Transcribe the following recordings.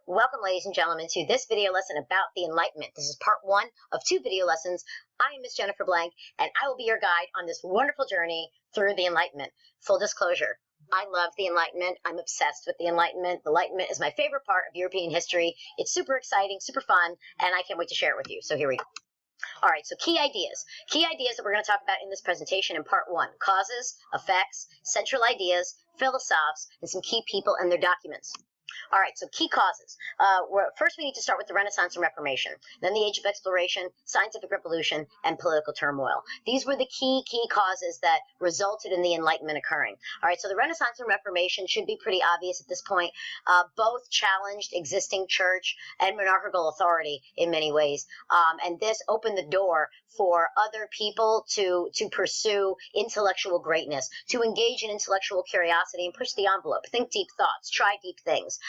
Welcome, ladies and gentlemen, to this video lesson about the Enlightenment. This is part one of 2 video lessons. I am Miss Jennifer Blank, and I will be your guide on this wonderful journey through the Enlightenment. Full disclosure, I love the Enlightenment. I'm obsessed with the Enlightenment. The Enlightenment is my favorite part of European history. It's super exciting, super fun, and I can't wait to share it with you. So here we go. All right, so key ideas. Key ideas that we're going to talk about in this presentation in part one: causes, effects, central ideas, philosophes, and some key people and their documents. All right, so key causes. First, we need to start with the Renaissance and Reformation, then the Age of Exploration, Scientific Revolution, and political turmoil. These were the key causes that resulted in the Enlightenment occurring. All right, so the Renaissance and Reformation should be pretty obvious at this point. Both challenged existing church and monarchical authority in many ways, and this opened the door for other people to pursue intellectual greatness, to engage in intellectual curiosity and push the envelope, think deep thoughts, try deep things.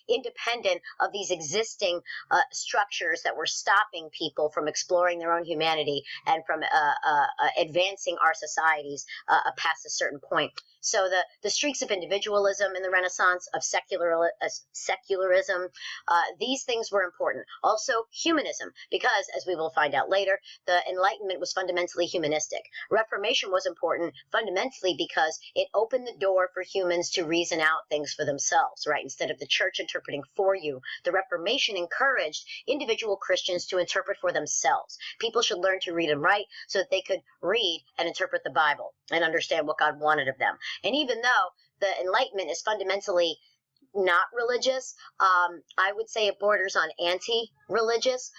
Independent of these existing structures that were stopping people from exploring their own humanity and from advancing our societies past a certain point. So the streaks of individualism in the Renaissance, of secularism, these things were important. Also humanism, because as we will find out later, the Enlightenment was fundamentally humanistic. Reformation was important fundamentally because it opened the door for humans to reason out things for themselves, right? Instead of the church interpreting for you, the Reformation encouraged individual Christians to interpret for themselves. People should learn to read and write so that they could read and interpret the Bible and understand what God wanted of them. And even though the Enlightenment is fundamentally not religious, I would say it borders on anti-religious.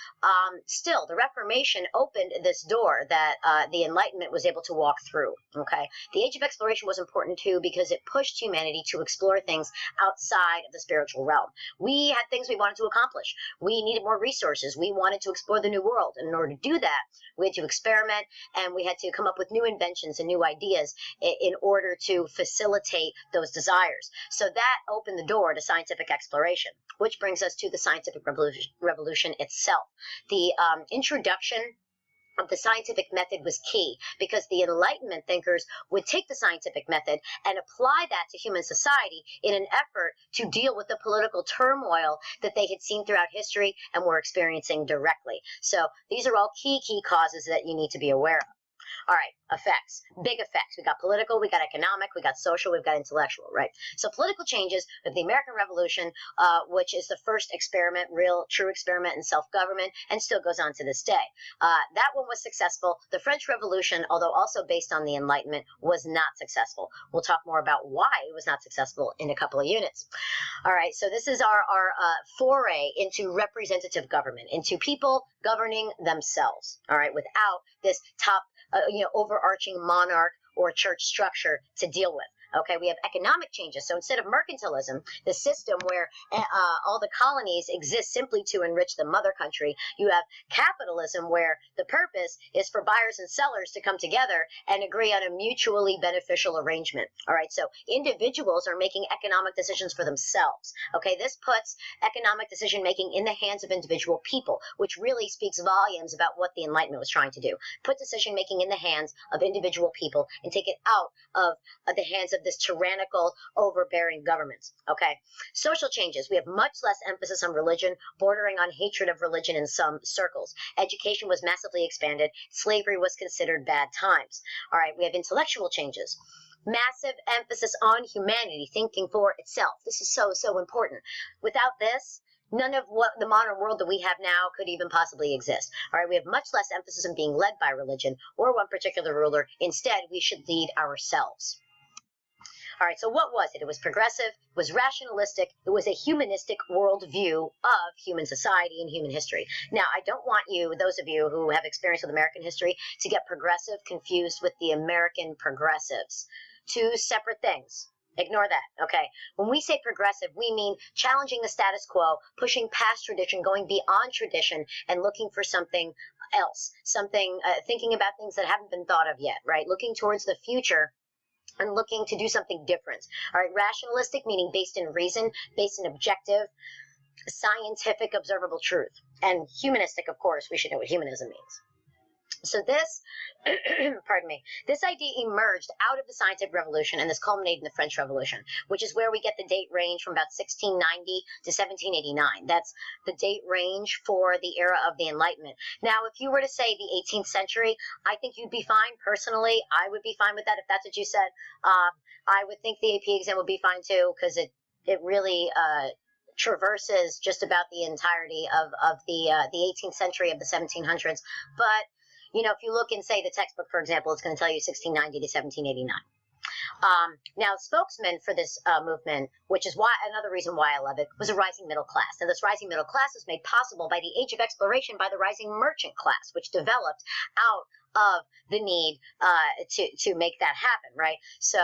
Still, the Reformation opened this door that the Enlightenment was able to walk through. Okay, the Age of Exploration was important too because it pushed humanity to explore things outside of the spiritual realm. We had things we wanted to accomplish. We needed more resources. We wanted to explore the new world, and in order to do that, we had to experiment, and we had to come up with new inventions and new ideas in order to facilitate those desires. So that opened the door to scientific exploration, which brings us to the scientific revolution itself. The introduction of the scientific method was key because the Enlightenment thinkers would take the scientific method and apply that to human society in an effort to deal with the political turmoil that they had seen throughout history and were experiencing directly. So these are all key causes that you need to be aware of. All right, effects, big effects. We got political, we got economic, we got social, we've got intellectual, right? So political changes with the American Revolution, which is the first experiment, real, true experiment in self-government, and still goes on to this day. That one was successful. The French Revolution, although also based on the Enlightenment, was not successful. We'll talk more about why it was not successful in a couple of units. All right, so this is our foray into representative government, into people governing themselves, all right, without this top overarching monarch or church structure to deal with. Okay, we have economic changes. So instead of mercantilism, the system where all the colonies exist simply to enrich the mother country, you have capitalism where the purpose is for buyers and sellers to come together and agree on a mutually beneficial arrangement. All right, so individuals are making economic decisions for themselves. Okay, this puts economic decision making in the hands of individual people, which really speaks volumes about what the Enlightenment was trying to do. Put decision making in the hands of individual people and take it out of the hands of this tyrannical, overbearing government. Okay, social changes. We have much less emphasis on religion, bordering on hatred of religion in some circles. Education was massively expanded. Slavery was considered bad times. All right, we have intellectual changes. Massive emphasis on humanity, thinking for itself. This is so important. Without this, none of what the modern world that we have now could even possibly exist. All right, we have much less emphasis on being led by religion or one particular ruler. Instead, we should lead ourselves. All right, so what was it? It was progressive, it was rationalistic, it was a humanistic worldview of human society and human history. Now, I don't want you, those of you who have experience with American history, to get progressive confused with the American progressives. 2 separate things. Ignore that, okay? When we say progressive, we mean challenging the status quo, pushing past tradition, going beyond tradition, and looking for something else, something, thinking about things that haven't been thought of yet, right? Looking towards the future and looking to do something different. All right, rationalistic, meaning based in reason, based in objective, scientific, observable truth. And humanistic, of course, we should know what humanism means. So this, pardon me, this idea emerged out of the scientific revolution, and this culminated in the French Revolution, which is where we get the date range from about 1690 to 1789. That's the date range for the era of the Enlightenment. Now, if you were to say the 18th century, I think you'd be fine. Personally, I would be fine with that if that's what you said. I would think the AP exam would be fine too, because it really traverses just about the entirety of the 18th century of the 1700s. But if you look in, say, the textbook, for example, it's going to tell you 1690 to 1789. Now, spokesman for this movement, which is another reason why I love it, was a rising middle class. Now, this rising middle class was made possible by the age of exploration by the rising merchant class, which developed out of the need to make that happen, right? So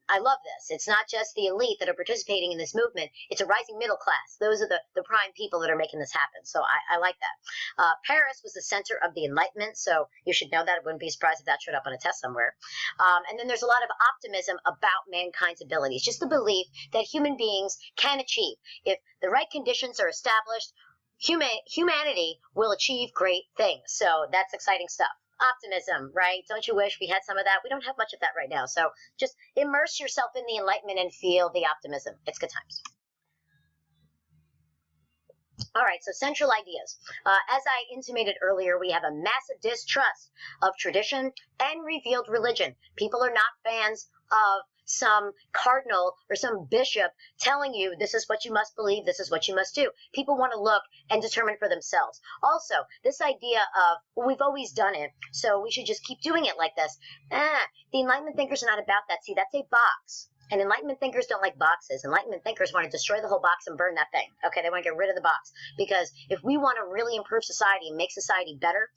I love this. It's not just the elite that are participating in this movement. It's a rising middle class. Those are the prime people that are making this happen. So I like that. Paris was the center of the Enlightenment, so you should know that. I wouldn't be surprised if that showed up on a test somewhere. And then there's a lot of optimism about mankind's abilities, just the belief that human beings can achieve. If the right conditions are established, humanity will achieve great things. So that's exciting stuff. Optimism, right? Don't you wish we had some of that? We don't have much of that right now. So just immerse yourself in the Enlightenment and feel the optimism. It's good times. All right, so central ideas. As I intimated earlier, we have a massive distrust of tradition and revealed religion. People are not fans of some cardinal or some bishop telling you this is what you must believe, this is what you must do. People want to look and determine for themselves. Also, this idea of, well, we've always done it, so we should just keep doing it like this. The Enlightenment thinkers are not about that. See, that's a box. And Enlightenment thinkers don't like boxes. Enlightenment thinkers want to destroy the whole box and burn that thing. Okay, they want to get rid of the box. Because if we want to really improve society and make society better,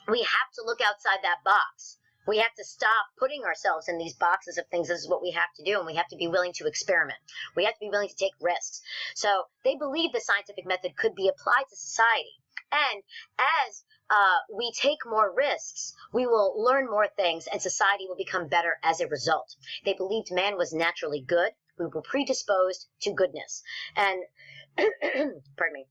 we have to look outside that box. We have to stop putting ourselves in these boxes of things. This is what we have to do, and we have to be willing to experiment. We have to be willing to take risks. So they believe the scientific method could be applied to society. And as we take more risks, we will learn more things, and society will become better as a result. They believed man was naturally good. We were predisposed to goodness. And, pardon me.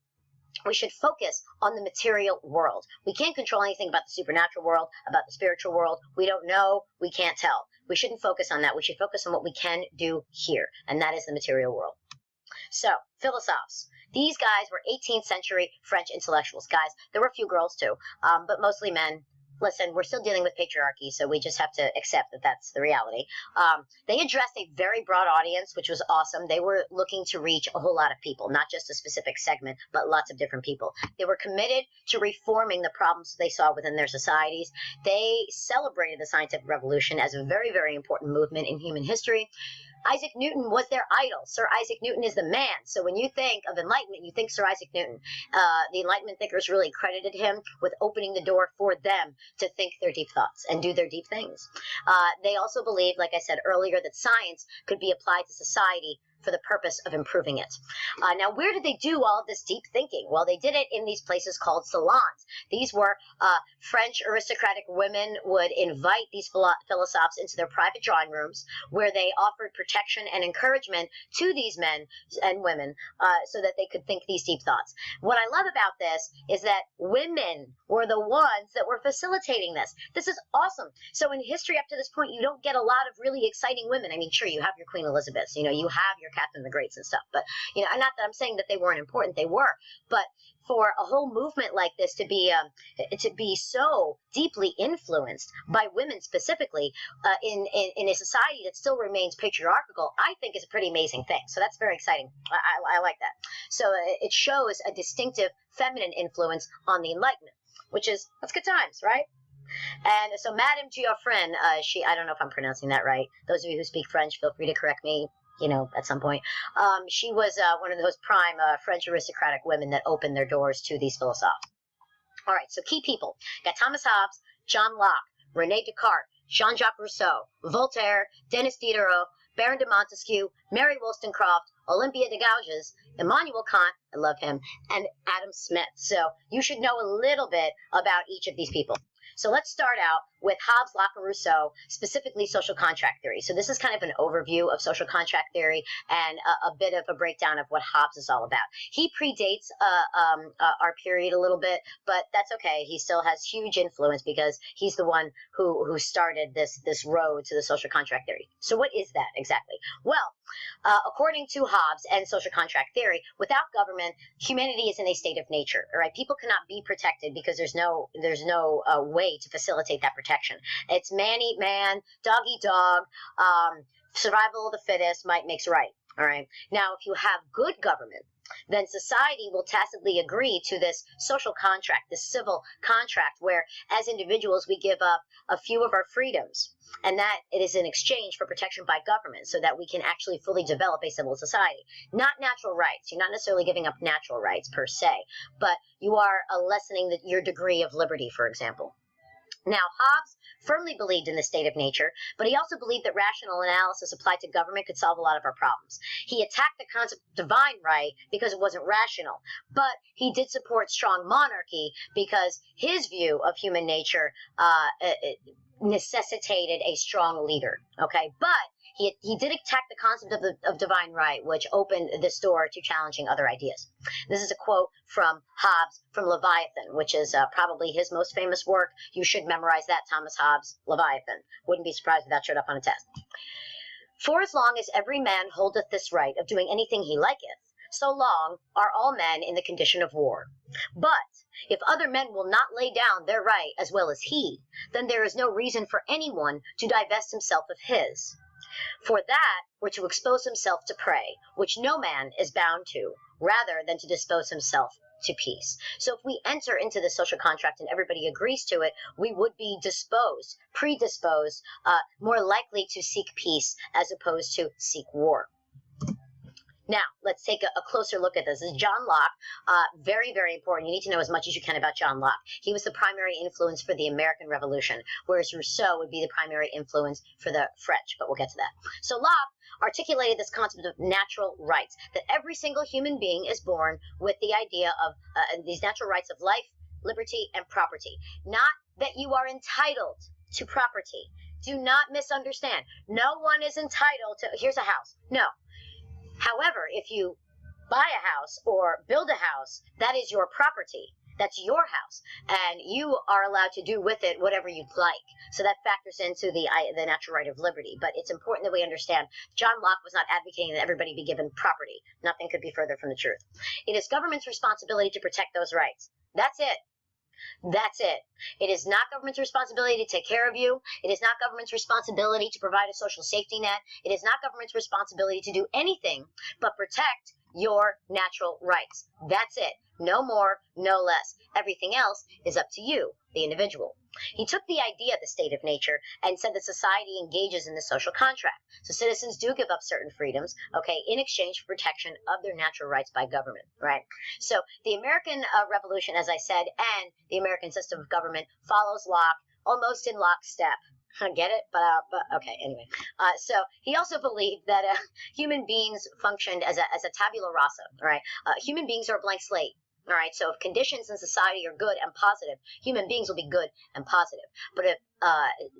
We should focus on the material world. We can't control anything about the supernatural world, about the spiritual world. We don't know. We can't tell. We shouldn't focus on that. We should focus on what we can do here, and that is the material world. So, philosophers. These guys were 18th century French intellectuals. Guys, there were a few girls too, but mostly men. Listen, we're still dealing with patriarchy, so we just have to accept that that's the reality. They addressed a very broad audience, which was awesome. They were looking to reach a whole lot of people, not just a specific segment, but lots of different people. They were committed to reforming the problems they saw within their societies. They celebrated the scientific revolution as a very, very important movement in human history. Isaac Newton was their idol. Sir Isaac Newton is the man. So when you think of Enlightenment, you think Sir Isaac Newton. The Enlightenment thinkers really credited him with opening the door for them to think their deep thoughts and do their deep things. They also believed, like I said earlier, that science could be applied to society for the purpose of improving it. Now, where did they do all of this deep thinking? Well, they did it in these places called salons. These were French aristocratic women would invite these philosophers into their private drawing rooms where they offered protection and encouragement to these men and women so that they could think these deep thoughts. What I love about this is that women were the ones that were facilitating this. This is awesome. So in history up to this point, you don't get a lot of really exciting women. I mean, sure, you have your Queen Elizabeths, you have your Catherine the Greats and stuff, but not that I'm saying that they weren't important, they were, but for a whole movement like this to be so deeply influenced by women specifically in a society that still remains patriarchal, I think is a pretty amazing thing. So that's very exciting. I like that. So it shows a distinctive feminine influence on the Enlightenment, that's good times, right? And so Madame Geoffrin, I don't know if I'm pronouncing that right. Those of you who speak French, feel free to correct me, at some point. She was one of those prime French aristocratic women that opened their doors to these philosophers. All right, so key people. Got Thomas Hobbes, John Locke, René Descartes, Jean-Jacques Rousseau, Voltaire, Denis Diderot, Baron de Montesquieu, Mary Wollstonecraft, Olympia de Gouges, Immanuel Kant, I love him, and Adam Smith. So you should know a little bit about each of these people. So let's start out with Hobbes, Locke, and Rousseau, specifically social contract theory. So this is kind of an overview of social contract theory and a bit of a breakdown of what Hobbes is all about. He predates our period a little bit, but that's okay. He still has huge influence because he's the one who started this road to the social contract theory. So what is that exactly? Well, according to Hobbes and social contract theory, without government, humanity is in a state of nature. All right, people cannot be protected because there's no way to facilitate that protection. It's man eat man, dog eat dog. Survival of the fittest might makes right. All right. Now, if you have good government, then society will tacitly agree to this social contract, this civil contract, where as individuals we give up a few of our freedoms, and that it is in exchange for protection by government so that we can actually fully develop a civil society. Not natural rights. You're not necessarily giving up natural rights per se, but you are lessening your degree of liberty, for example. Now, Hobbes firmly believed in the state of nature, but he also believed that rational analysis applied to government could solve a lot of our problems. He attacked the concept of divine right because it wasn't rational, but he did support strong monarchy because his view of human nature necessitated a strong leader, okay? But he did attack the concept of divine right, which opened this door to challenging other ideas. This is a quote from Hobbes from Leviathan, which is probably his most famous work. You should memorize that, Thomas Hobbes, Leviathan. Wouldn't be surprised if that showed up on a test. For as long as every man holdeth this right of doing anything he liketh, so long are all men in the condition of war. But if other men will not lay down their right as well as he, then there is no reason for anyone to divest himself of his. For that were to expose himself to prey, which no man is bound to, rather than to dispose himself to peace. So if we enter into the social contract and everybody agrees to it, we would be predisposed, more likely to seek peace as opposed to seek war. Now, let's take a closer look at this. This is John Locke. Very, very important. You need to know as much as you can about John Locke. He was the primary influence for the American Revolution, whereas Rousseau would be the primary influence for the French, but we'll get to that. So Locke articulated this concept of natural rights, that every single human being is born with the idea of these natural rights of life, liberty, and property. Not that you are entitled to property. Do not misunderstand. No one is entitled to, here's a house. No. However, if you buy a house or build a house, that is your property. That's your house. And you are allowed to do with it whatever you'd like. So that factors into the natural right of liberty. But it's important that we understand John Locke was not advocating that everybody be given property. Nothing could be further from the truth. It is government's responsibility to protect those rights. That's it. That's it. It is not government's responsibility to take care of you. It is not government's responsibility to provide a social safety net. It is not government's responsibility to do anything but protect your natural rights. That's it. No more, no less. Everything else is up to you, the individual. He took the idea of the state of nature and said that society engages in the social contract. So citizens do give up certain freedoms, okay, in exchange for protection of their natural rights by government, right? So the American Revolution, as I said, and the American system of government follows Locke almost in lockstep. Get it? But okay, anyway. So he also believed that human beings functioned as a tabula rasa, right? Human beings are a blank slate. All right, so if conditions in society are good and positive, human beings will be good and positive. But if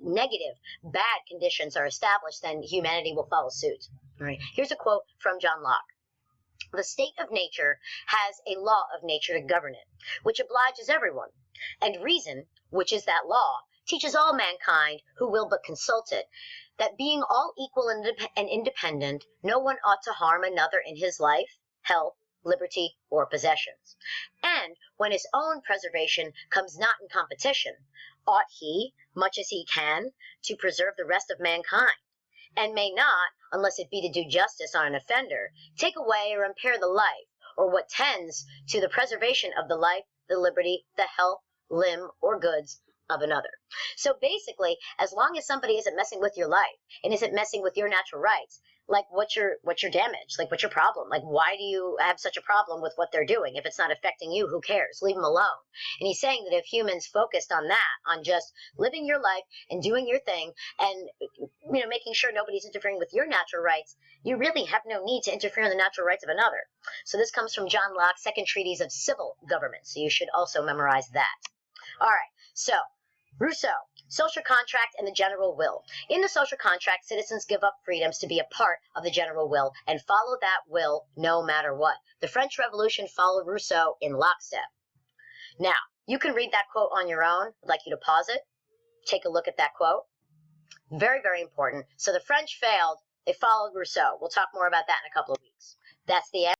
negative, bad conditions are established, then humanity will follow suit. All right, here's a quote from John Locke. The state of nature has a law of nature to govern it, which obliges everyone. And reason, which is that law, teaches all mankind who will but consult it, that being all equal and independent, no one ought to harm another in his life, health, liberty, or possessions. And when his own preservation comes not in competition, ought he, much as he can, to preserve the rest of mankind, and may not, unless it be to do justice on an offender, take away or impair the life, or what tends to the preservation of the life, the liberty, the health, limb, or goods of another. So basically, as long as somebody isn't messing with your life and isn't messing with your natural rights, like what's your damage? Like what's your problem? Like why do you have such a problem with what they're doing? If it's not affecting you, who cares? Leave them alone. And he's saying that if humans focused on that, on just living your life and doing your thing and making sure nobody's interfering with your natural rights, you really have no need to interfere in the natural rights of another. So this comes from John Locke's Second Treatise of Civil Government. So you should also memorize that. All right. So Rousseau, social contract and the general will. In the social contract, citizens give up freedoms to be a part of the general will and follow that will no matter what. The French Revolution followed Rousseau in lockstep. Now, you can read that quote on your own. I'd like you to pause it. Take a look at that quote. Very, very important. So the French failed. They followed Rousseau. We'll talk more about that in a couple of weeks. That's the end.